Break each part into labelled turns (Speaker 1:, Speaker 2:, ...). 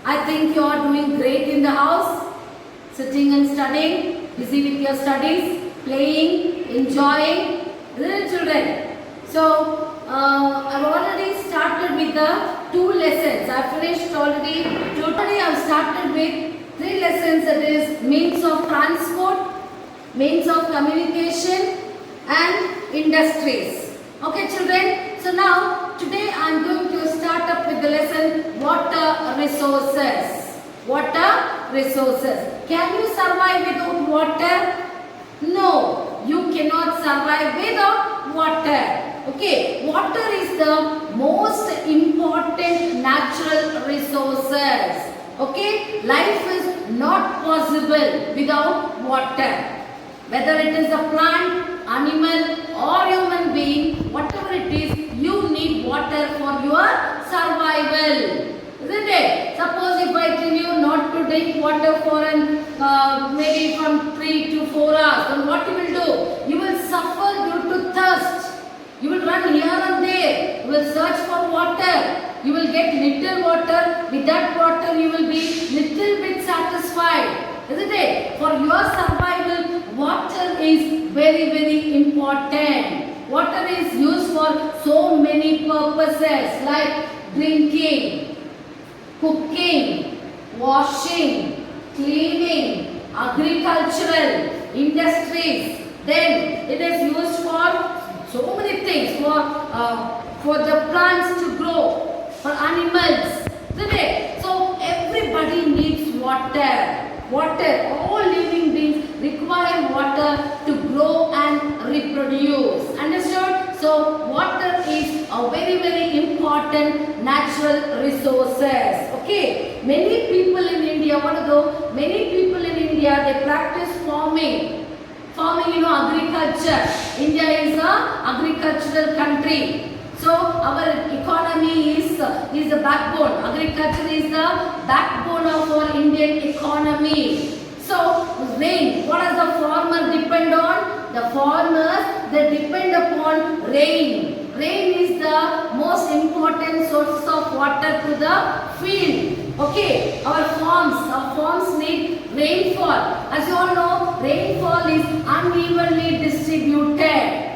Speaker 1: I think you are doing great in the house, sitting and studying, busy with your studies, playing, enjoying, isn't it, children? So, I've already started with the 2 lessons. I've finished already. Totally, I've started with 3 lessons, that is means of transport, means of communication and industries. Okay, children? So now, today I am going to start up with the lesson water resources. Water resources. Can you survive without water? No, you cannot survive without water. Okay, water is the most important natural resources. Okay, life is not possible without water. Whether it is a plant, animal or human being, whatever it is, you need water for your survival. Isn't it? Suppose if I tell you not to drink water for maybe from 3 to 4 hours, then what you will do? You will suffer due to thirst. You will run here and there. You will search for water. You will get little water. With that water, you will be little bit satisfied. Isn't it? For your survival, water is very, very important. Water is used for so many purposes like drinking, cooking, washing, cleaning, agricultural, industries. Then it is used for so many things, for the plants to grow, for animals. Isn't it? So everybody needs water. Water, all living beings require water to grow and reproduce. Understood? So water is a very, very important natural resources. Okay. Many people in India, what do those? Many people in India, they practice farming. Farming, agriculture. India is a agricultural country. So our economy is the backbone. Agriculture is the backbone of our Indian economy. So rain, what does the farmer depend on? The farmers, they depend upon rain. Rain is the most important source of water to the field. Okay, our farms need rainfall. As you all know, rainfall is unevenly distributed.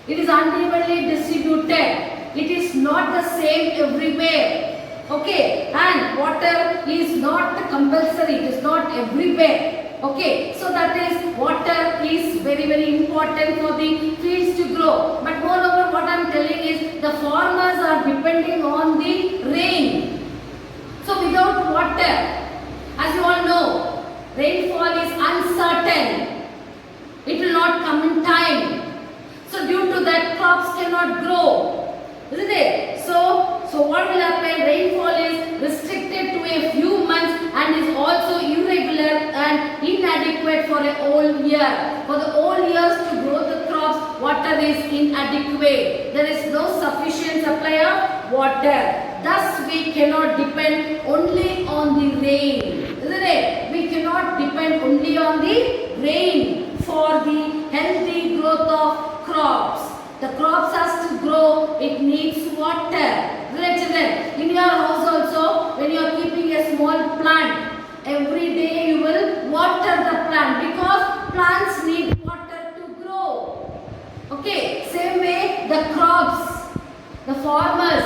Speaker 1: It is unevenly distributed. It is not the same everywhere. Okay, and water is not compulsory. It is not everywhere. Okay, so that is water is very, very important for the fields to grow. But moreover, what I am telling is the farmers are depending on the rain. So without water, as you all know, rainfall is uncertain. It will not come in time. So due to that, crops cannot grow. Isn't it? So what will happen? Rainfall is restricted to a few months and is also irregular and inadequate for a whole year. For the whole years to grow the crops, water is inadequate. There is no sufficient supply of water. Thus, we cannot depend only on the rain. Isn't it? We cannot depend only on the rain for the healthy growth of crops. The crops has to grow, it needs water. Right, children? In your house also, when you are keeping a small plant, every day you will water the plant because plants need water to grow. Okay, same way the crops, the farmers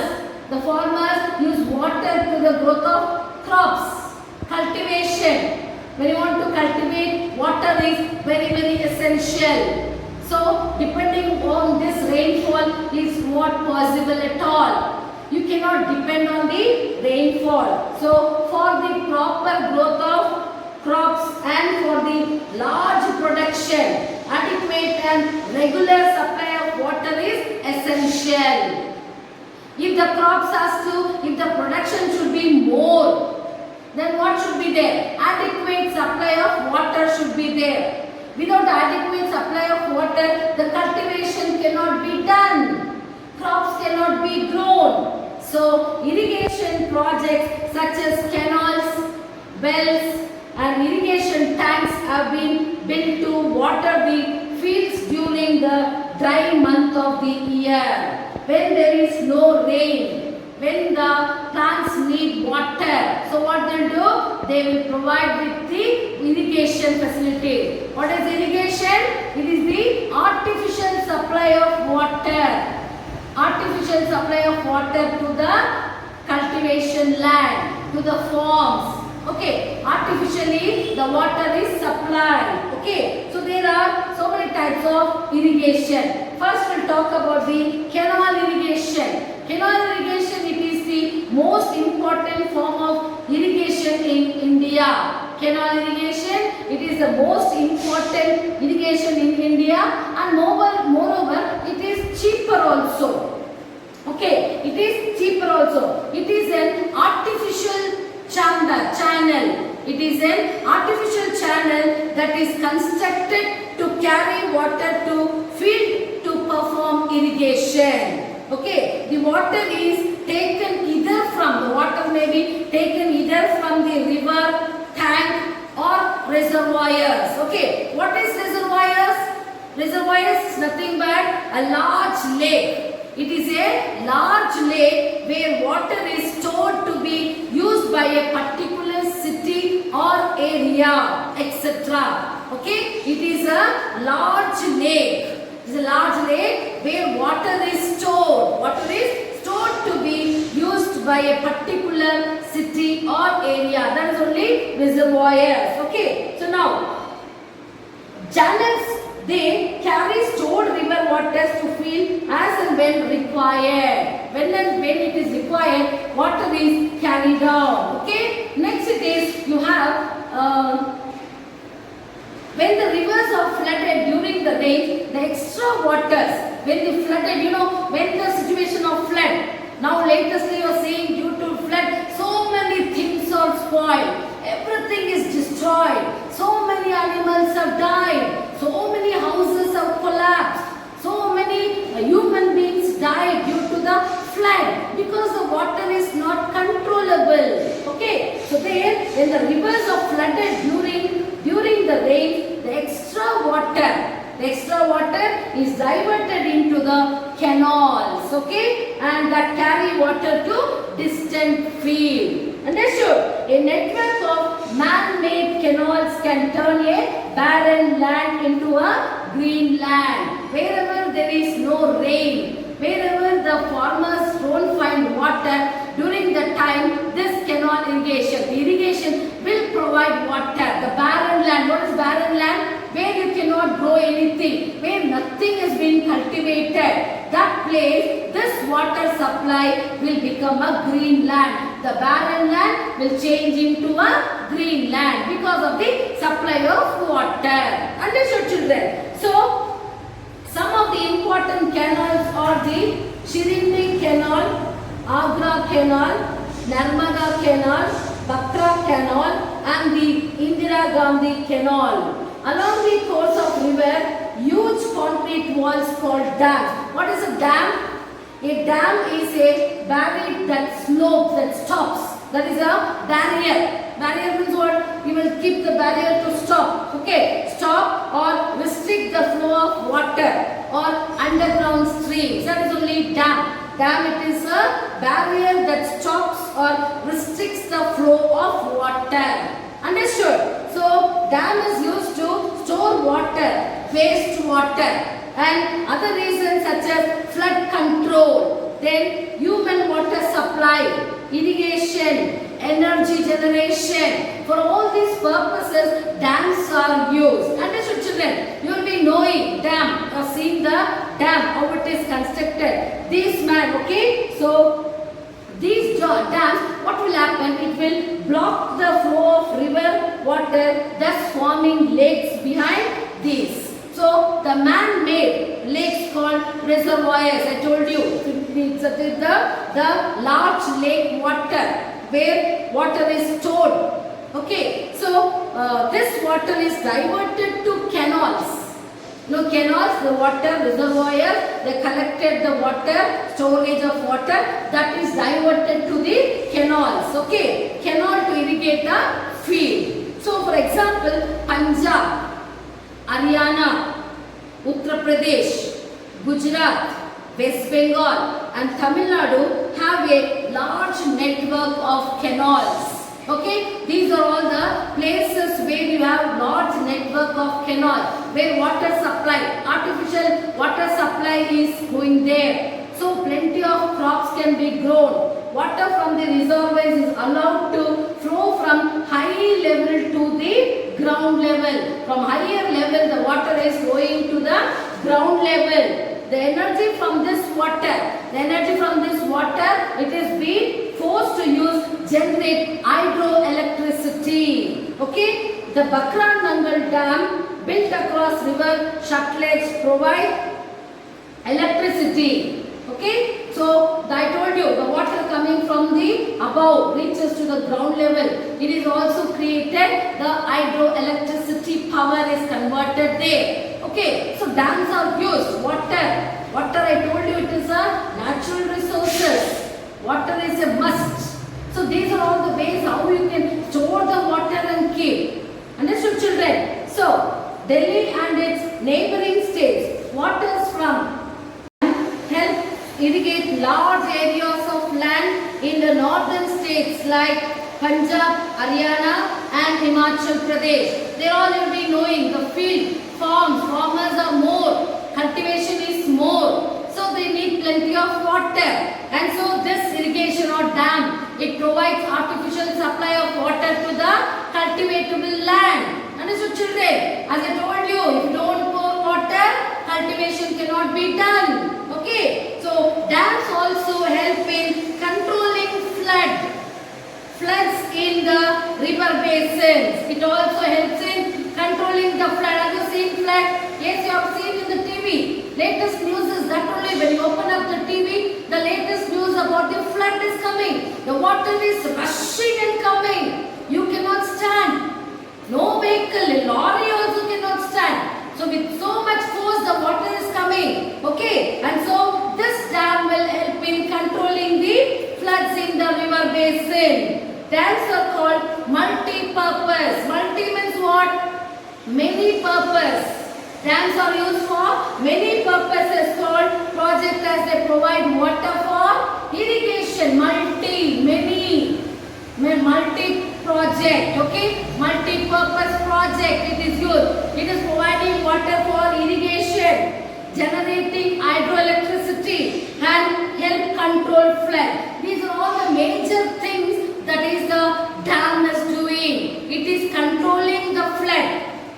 Speaker 1: use water to the growth of crops. Cultivation, when you want to cultivate, water is very, very essential. So, depending on this rainfall is not possible at all. You cannot depend on the rainfall. So, for the proper growth of crops and for the large production, adequate and regular supply of water is essential. If the production should be more, then what should be there? Adequate supply of water should be there. Without adequate supply of water, the cultivation cannot be done. Crops cannot be grown. So, irrigation projects such as canals, wells and irrigation tanks have been built to water the fields during the dry month of the year. When there is no rain, when the plants need water, so what they'll do? They will provide with the irrigation facility. What is irrigation? It is the artificial supply of water. Artificial supply of water to the cultivation land, to the farms. Okay, artificially the water is supplied. Okay, so there are so many types of irrigation. First we'll talk about the canal irrigation. Canal irrigation, it is the most important form of irrigation in India. Canal irrigation, it is the most important irrigation in India, and moreover it is cheaper also. Okay, it is cheaper also. It is an artificial channel. It is an artificial channel that is constructed to carry water to field to perform irrigation. Okay, the water is taken either from, the water may be taken either from the river, tank or reservoirs. Okay, what is reservoirs? Reservoirs is nothing but a large lake. It is a large lake where water is stored to be used by a particular city or area, etc. Okay, it is a large lake. It is a large lake where water is stored. Water is stored to be used by a particular city or area. That is only reservoirs. Okay, so now channels, they carry stored river waters to field as and when required. When it is required, water is carried out. Okay. Next it is, you have when the rivers are flooded during the rain, the extra waters, when they flooded, you know, when the situation of flood. Now latestly you are seeing due to flood, so many things are spoiled. Everything is destroyed. So many animals have died. So many houses have collapsed. So many human beings died due to the flood because the water is not controllable. Okay, so there when the rivers are flooded during the rain, the extra water is diverted into the canals. Okay, and that carry water to distant field. Understood? A network of man-made canals can turn a barren land into a green land. Wherever there is no rain, wherever the farmers don't find water during the time, this canal irrigation, the irrigation will provide water. The barren land, what is barren land? Where you cannot grow anything, where nothing is being cultivated. That place, this water supply will become a green land. The barren land will change into a green land because of the supply of water. Understood, children? So, some of the important canals are the Shirindi Canal, Agra Canal, Narmada Canal, Bakra Canal and the Indira Gandhi Canal. Along the course of river, huge concrete walls called dams. What is a dam? A dam is a barrier that slopes, that stops. That is a barrier. Barrier means what? You will keep the barrier to stop. Okay, stop or restrict the flow of water or underground streams. That is only dam. Dam, it is a barrier that stops or restricts the flow of water. Understood? So, dam is used to store water, waste water and other reasons such as flood control, then human water supply, irrigation, energy generation. For all these purposes, dams are used. Understood, children? You will be knowing dam or seeing the dam, how it is constructed. This man, okay? So, these dams, what will happen? It will block the flow of river water, thus forming lakes behind these. So, the man-made lakes called reservoirs, I told you, it's the large lake water where water is stored. Okay, so this water is diverted to canals. You know, canals, the water reservoirs, they collected the water, storage of water, that is diverted to the canals. Okay, canal to irrigate the field. So, for example, Punjab, Haryana, Uttar Pradesh, Gujarat, West Bengal and Tamil Nadu have a large network of canals. Okay, places where you have large network of canal, where water supply, artificial water supply is going there. So plenty of crops can be grown. Water from the reservoirs is allowed to flow from high level to the ground level. From higher level, the water is flowing to the ground level. The energy from this water, it is being forced to use generate hydroelectricity. Okay, the Bakra Nangal Dam built across river Shatledge provide electricity. Okay, so I told you the water coming from the above reaches to the ground level. It is also created, the hydroelectricity power is converted there. Okay, so dams are used. Water I told you it is a natural resources. Water is a must. So these are all the ways how you can store the water and keep. Understood, children? So Delhi and its neighboring states, waters from help irrigate large areas of land in the northern states like Punjab, Haryana and Himachal Pradesh. They all will be knowing the field farmers are more, cultivation is more, so they need plenty of water, and so this irrigation or dam, it provides artificial supply of water to the cultivatable land. Understood, children? As I told you, if you don't pour water, cultivation cannot be done. Okay, so dams also help in controlling floods in the river basins. It also helps in controlling the flood. Have you seen flood? Yes, you have seen in the TV. Latest news is that only when you open up the TV, the latest news about the flood is coming. The water is rushing and coming. You cannot stand. No vehicle, a lorry also cannot stand. So with so much force the water is coming. Okay, and so this dam will help in controlling the floods in the river basin. Dams are called multi-purpose. Multi means what? Many purpose. Dams are used for many purposes called project as they provide water for irrigation. Multi-project. Okay? Multi-purpose project it is used. It is providing water for irrigation, generating hydroelectricity and help control flood. These are all the major things that is the dam is doing. It is controlling the flood.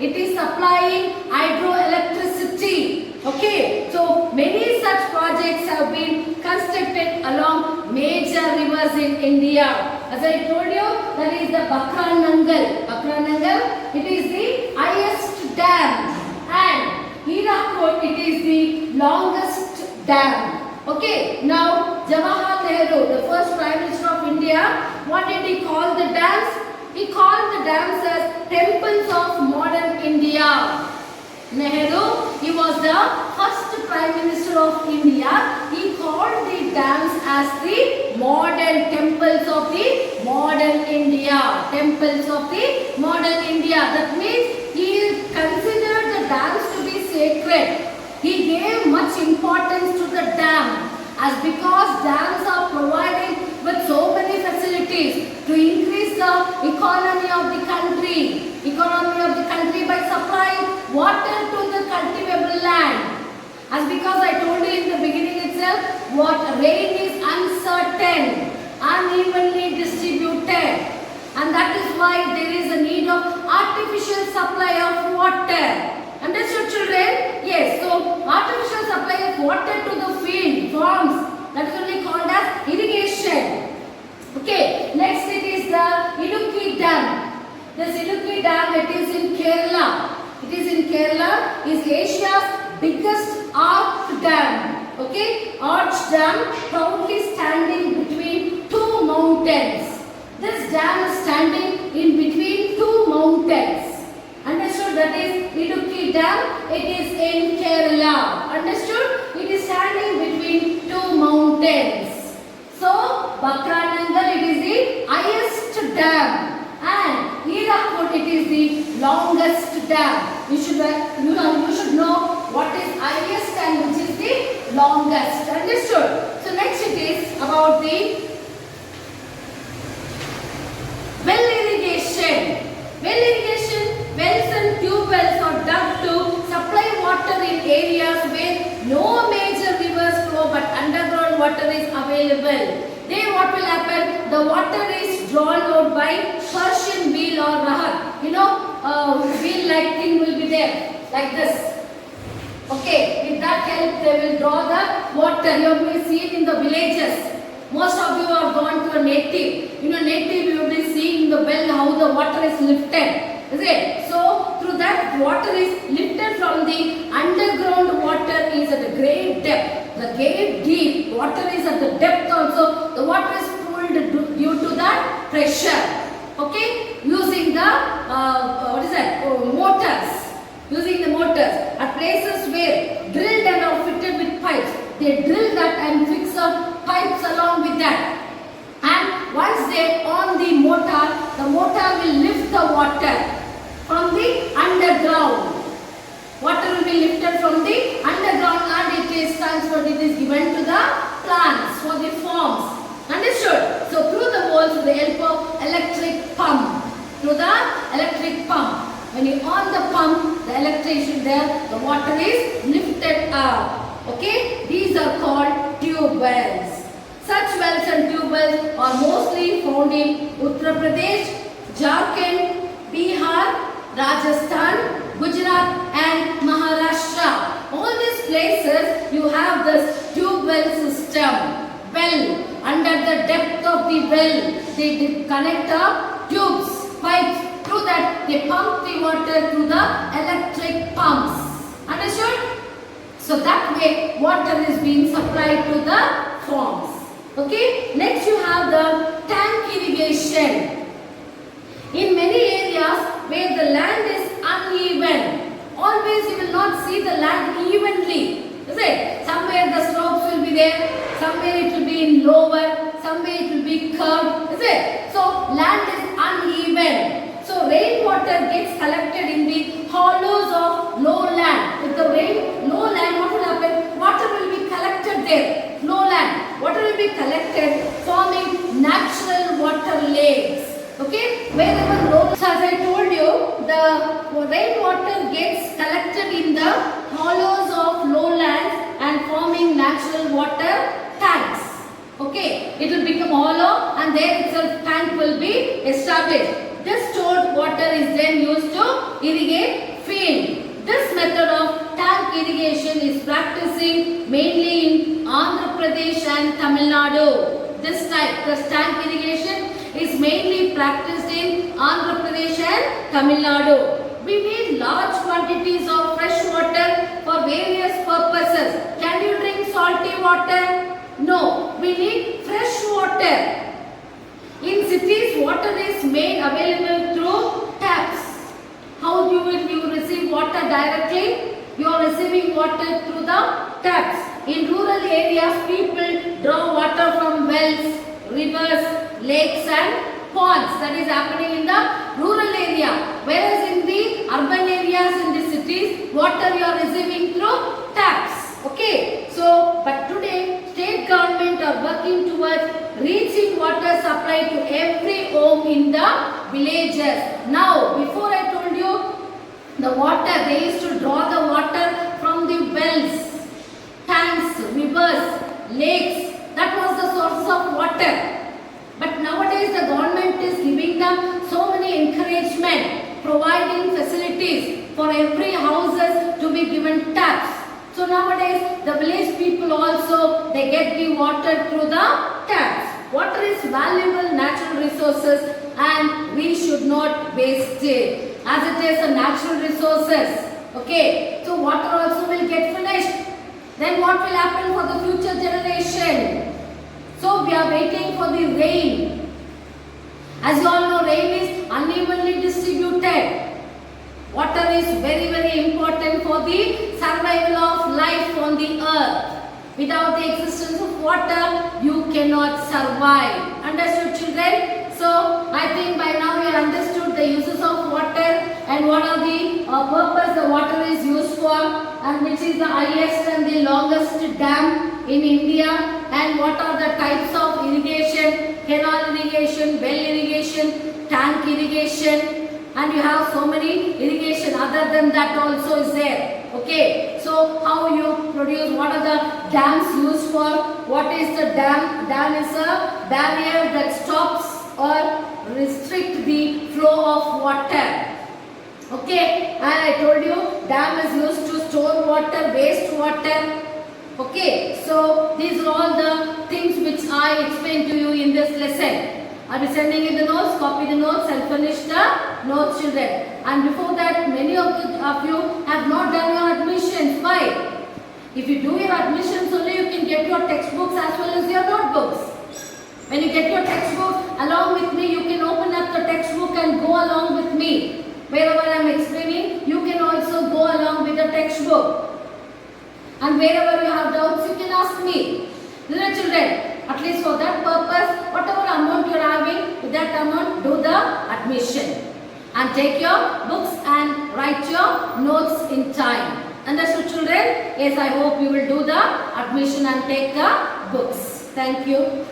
Speaker 1: It is supplying hydroelectricity. Okay, so many such projects have been constructed along major rivers in India. As I told you, that is the Bakra Nangal. Bakra Nangal, it is the highest dam, and Hirakud, it is the longest dam. Okay, now Jawaharlal Nehru, the first Prime Minister of India, what did he call the dams? He called the dams as temples of modern India. Nehru, he was the first Prime Minister of India. He called the dams as the modern temples of the modern India. Temples of the modern India. That means he considered the dams to be sacred. He gave much importance to the dam, as because dams are providing with so many facilities to increase the economy of the country. By supplying water to the cultivable land. As because I told you in the beginning itself, what rain is uncertain, unevenly distributed, and that is why there is a need of artificial supply of water. Understood, children? Yes, so artificial supply of water to the field farms, that is only called as irrigation. Okay, next it is the Idukki Dam. This Idukki Dam, it is in Kerala. Is Asia's biggest arch dam. Okay, arch dam proudly standing between two mountains. This dam is standing in between two mountains. Understood? That is Idukki Dam. It is in Kerala. Understood? It is standing between two mountains. So Bakra Nangal, it is the highest dam, and Hirakud, it is the longest dam. You should know what is highest and which is the longest. Understood? So next it is about the well irrigation. areas where no major rivers flow but underground water is available. There what will happen? The water is drawn out by Persian wheel or rahar. You know, wheel like thing will be there, like this. Okay, with that help they will draw the water. You will see it in the villages. Most of you are gone to a native. You know, native you will be seeing the well how the water is lifted. Is it? So through that water is lifted from the underground water is at a great depth. The great deep water is at the depth also. The water is pulled due to that pressure. Okay, using the motors. Using the motors at places where drilled and are fitted with pipes. They drill that and fix up pipes along with that. And once they on the motor will lift the water from the underground. Water will be lifted from the underground and it is transferred, it is given to the plants for the forms. Understood? So through the walls with the help of electric pump. Through the electric pump. When you on the pump, the electrician there, the water is lifted up. Okay? These are called tube wells. Such wells and tube wells are mostly found in Uttar Pradesh, Jharkhand, Bihar, Rajasthan, Gujarat and Maharashtra. All these places you have this tube well system. Well, under the depth of the well, they connect up tubes, pipes. Through that they pump the water through the electric pumps. Understood? So that way water is being supplied to the farms. Okay, next you have the tank irrigation. In many areas where the land is uneven, always you will not see the land evenly. Is it? Somewhere the slopes will be there, somewhere it will be in lower, somewhere it will be curved. Is it? So land is uneven. So rainwater gets collected in the hollows of lowland. With the rain, lowland, what will happen? Water will be collected there. Lowland, water will be collected, forming natural water lakes. Okay, wherever lowlands, as I told you, the rainwater gets collected in the hollows of lowlands and forming natural water tanks. Okay, it will become hollow and there itself tank will be established. This stored water is then used to irrigate field. This method of tank irrigation is practicing mainly in Andhra Pradesh and Tamil Nadu. This type, the tank irrigation is mainly practiced in Andhra Pradesh and Tamil Nadu. We need large quantities of fresh water for various purposes. Can you drink salty water? No, we need fresh water. In cities, water is made available through taps. How you receive water directly? You are receiving water through the taps. In rural areas, people draw water from wells, rivers, lakes and ponds. That is happening in the rural area. Whereas in the urban areas, in the cities, water you are receiving through taps. Okay. So, but today, state government are working towards reaching water supply to every home in the villages. Now, before I told you, the water, they used to draw the water from the wells, tanks, rivers, lakes. That was the source of water. But nowadays, the government is giving them so many encouragement, providing facilities for every houses to be given taps. So nowadays, the village people also, they get the water through the taps. Water is valuable natural resources and we should not waste it. As it is a natural resources. Okay. So water also will get finished. Then what will happen for the future generation? So we are waiting for the rain. As you all know, rain is unevenly distributed. Water is very, very important for the survival of life on the earth. Without the existence of water, you cannot survive. Understood, children? So, I think by now you have understood the uses of water and what are the purpose the water is used for and which is the highest and the longest dam in India and what are the types of irrigation, canal irrigation, well irrigation, tank irrigation. And you have so many irrigation other than that also is there. Okay, so how you produce, what are the dams used for? What is the dam? Dam is a barrier that stops or restrict the flow of water. Okay, and I told you dam is used to store water, waste water. Okay, so these are all the things which I explained to you in this lesson. I'll be sending you the notes, copy the notes and finish the notes, children. And before that, many of you have not done your admissions. Why? If you do your admissions only, you can get your textbooks as well as your notebooks. When you get your textbook along with me, you can open up the textbook and go along with me. Wherever I am explaining, you can also go along with the textbook. And wherever you have doubts, you can ask me. Little children, at least for that purpose, whatever amount you are having, with that amount, do the admission. And take your books and write your notes in time. Understood, children? Yes, I hope you will do the admission and take the books. Thank you.